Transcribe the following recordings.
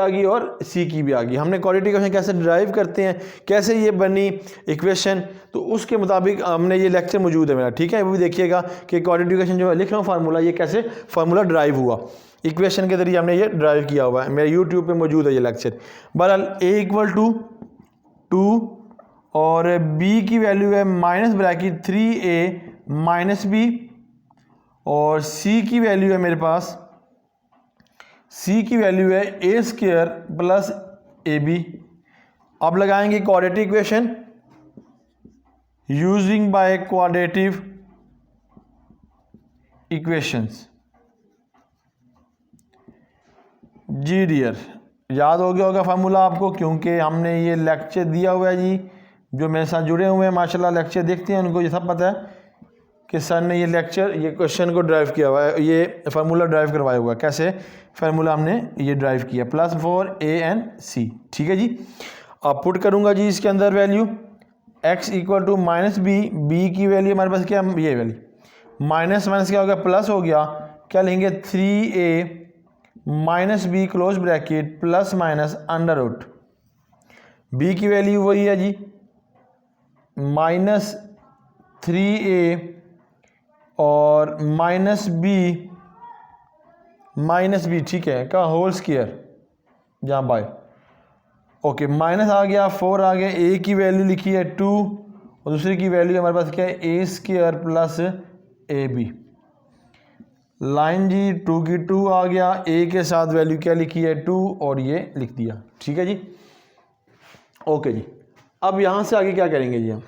आ गई और सी की भी आ गई। हमने क्वाड्रेटिक इक्वेशन कैसे ड्राइव करते हैं, कैसे ये बनी इक्वेशन, तो उसके मुताबिक हमने ये लेक्चर मौजूद है मेरा, ठीक है। वो भी देखिएगा कि क्वाड्रेटिक इक्वेशन जो लिख रहा हूँ फार्मूला, ये कैसे फार्मूला ड्राइव हुआ, इक्वेशन के जरिए हमने ये ड्राइव किया हुआ है। मेरे यूट्यूब पे मौजूद है ये लेक्चर। बहरहाल ए इक्वल टू 2 और बी की वैल्यू है minus bracket 3a minus B, और सी की वैल्यू है मेरे पास, सी की वैल्यू है A square plus A B. अब लगाएंगे quadratic equation using by quadratic equations. जी डियर, याद हो गया होगा फार्मूला आपको, क्योंकि हमने ये लेक्चर दिया हुआ है जी। जो मेरे साथ जुड़े हुए हैं माशाल्लाह लेक्चर देखते हैं, उनको ये सब पता है कि सर ने ये लेक्चर, ये क्वेश्चन को ड्राइव किया हुआ है, ये फार्मूला ड्राइव करवाया हुआ है। कैसे फार्मूला हमने ये ड्राइव किया, +4 a एंड c, ठीक है जी। अब पुट करूँगा जी इसके अंदर value, x equal to minus B, B की वैल्यू हमारे पास क्या, ये वैल्यू माइनस माइनस क्या हो गया, प्लस हो गया। क्या लेंगे, 3a minus B close bracket plus minus under root, B की वैल्यू वही है जी -3a और माइनस बी, ठीक है, का होल स्क्वायर जहाँ बाय, ओके, माइनस आ गया, 4 आ गया, ए की वैल्यू लिखी है 2 और दूसरी की वैल्यू हमारे पास क्या है, A square plus A B. Line G 2 की 2 आ गया, ए के साथ वैल्यू क्या लिखी है 2 और ये लिख दिया, ठीक है जी। ओके जी, अब यहाँ से आगे क्या करेंगे जी हम,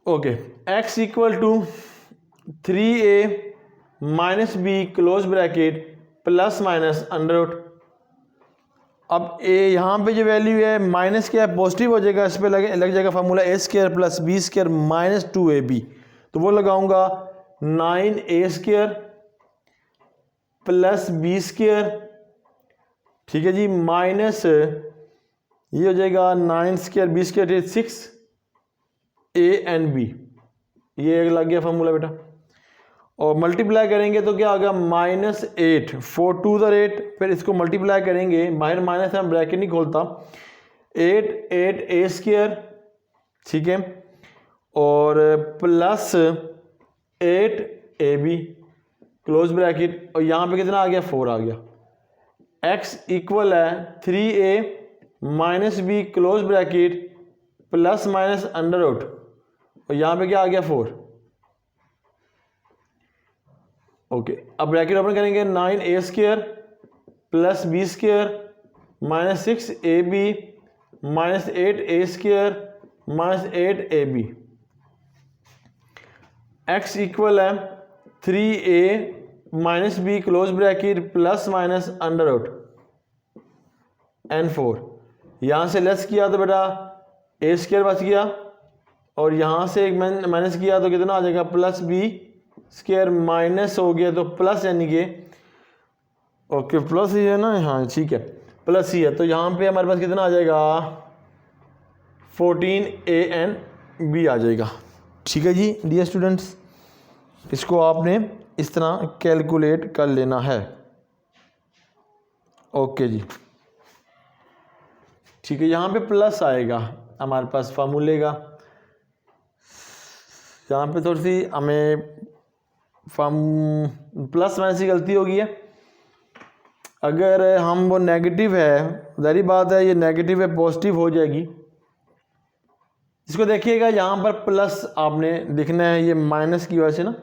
okay, x equal to 3a minus B close bracket plus minus under root. अब a यहाँ पे जो वैल्यू है माइनस क्या है, पॉजिटिव हो जाएगा, इस पे लग जाएगा formula a square plus B square minus 2ab, तो वो लगाऊंगा 9a square plus B square, ठीक है जी, माइनस ये हो जाएगा 9 square B square 6a and b, ये लग गया फार्मूला बेटा। और मल्टीप्लाई करेंगे तो क्या होगा, -8, 4 2 द 8, फिर इसको मल्टीप्लाई करेंगे, बाहर माइनस है ब्रैकेट नहीं खोलता, 8 a स्क्वायर, ठीक है, और प्लस 8ab क्लोज ब्रैकेट, और यहाँ पे कितना आ गया, 4 आ गया। x इक्वल है 3a minus B close bracket plus minus under root, और यहाँ पे क्या आ गया 4, ओके। अब ब्रैकेट ओपन करेंगे, 9a square plus B square minus 6ab minus 8a square minus 8ab, x equal है 3a minus B close bracket plus minus under root and 4, यहाँ से लेस किया तो बेटा a स्क्वायर बच गया, और यहाँ से एक माइनस किया तो कितना आ जाएगा, प्लस बी स्क्वायर माइनस हो गया तो प्लस, यानी कि ओके प्लस ही है ना, हाँ ठीक है प्लस ही है, तो यहाँ पे हमारे पास कितना आ जाएगा 14a एंड b आ जाएगा, ठीक है जी डियर स्टूडेंट्स। इसको आपने इस तरह कैलकुलेट कर लेना है, ओके जी, ठीक है। यहाँ पे प्लस आएगा हमारे पास फार्मूले का, यहाँ पे थोड़ी सी हमें प्लस माइनस की गलती होगी है। अगर हम वो नेगेटिव है, ज़ाहिर बात है ये नेगेटिव है, पॉजिटिव हो जाएगी। इसको देखिएगा, यहाँ पर प्लस आपने लिखना है, ये माइनस की वजह से ना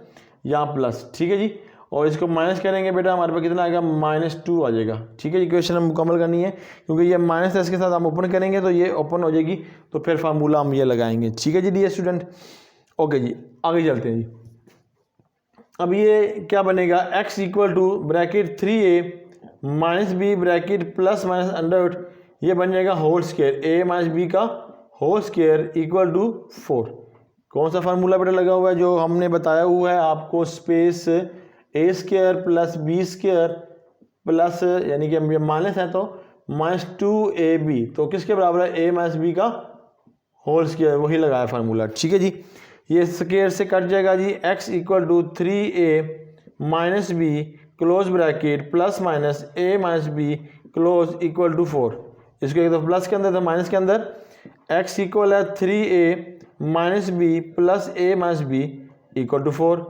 यहाँ प्लस, ठीक है जी, और इसको माइनस करेंगे बेटा हमारे पास कितना आएगा, -2 आ जाएगा, ठीक है। इक्वेशन हम मुकम्मल करनी है, क्योंकि ये माइनस है, इसके साथ हम ओपन करेंगे तो ये ओपन हो जाएगी, तो फिर फार्मूला हम ये लगाएंगे, ठीक है जी डियर स्टूडेंट। ओके जी, आगे चलते हैं जी। अब ये क्या बनेगा, x equal to bracket 3a minus B bracket plus minus under root, ये बन जाएगा whole square, a minus B का होल स्क्वायर इक्वल टू 4। कौन सा फार्मूला बेटा लगा हुआ है, जो हमने बताया हुआ है आपको, space a square plus B square plus, यानी कि हम ये माइनस है तो -2ab, तो किसके बराबर है, a माइनस बी का होल स्क्वायर, वही लगाया फार्मूला, ठीक है जी। ये स्क्वायर से कट जाएगा जी, x equal to 3a minus B close bracket plus minus A minus B close equal to 4। इसको एक तो प्लस के अंदर तो माइनस के अंदर, x इक्वल है 3a minus B plus A minus B equal to 4।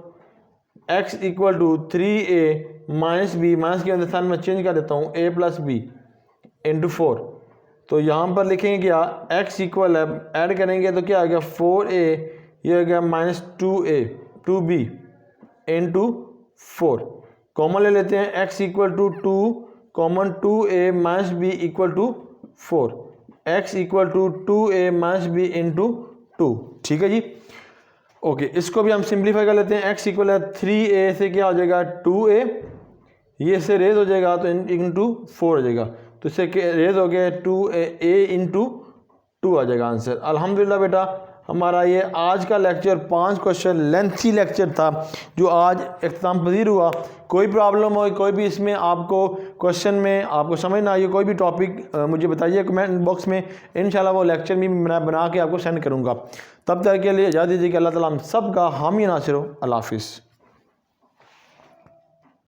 x equal to 3a minus B, minus के अंदर साइन में चेंज कर देता हूँ, a प्लस बी इंटू 4। तो यहाँ पर लिखेंगे क्या, x इक्वल है, ऐड करेंगे तो क्या आ गया 4a, ये हो गया माइनस 2b इंटू 4। कॉमन ले लेते हैं, x equal to 2 common 2a minus B equal to 4, x equal to 2a minus B into 2। ठीक है जी, ओके। इसको भी हम सिंप्लीफाई कर लेते हैं, x इक्वल है 3a से क्या हो जाएगा 2a, ये इससे रेज हो जाएगा तो इंटू 4 हो जाएगा, तो इससे रेज हो गया 2a इंटू 2 आ जाएगा आंसर। अल्हम्दुलिल्लाह बेटा, हमारा ये आज का लेक्चर 5 क्वेश्चन लेंथी लेक्चर था जो आज इख्तिताम पजीर हुआ। कोई प्रॉब्लम हो, कोई भी इसमें आपको क्वेश्चन में आपको समझ ना आई, कोई भी टॉपिक मुझे बताइए कमेंट बॉक्स में, इंशाल्लाह वो लेक्चर भी मैं बना के आपको सेंड करूँगा। तब तक के लिए इजाज़त दीजिए कि अल्लाह ताला हम सब का हामी नासिर हो। अल्लाह हाफिज़।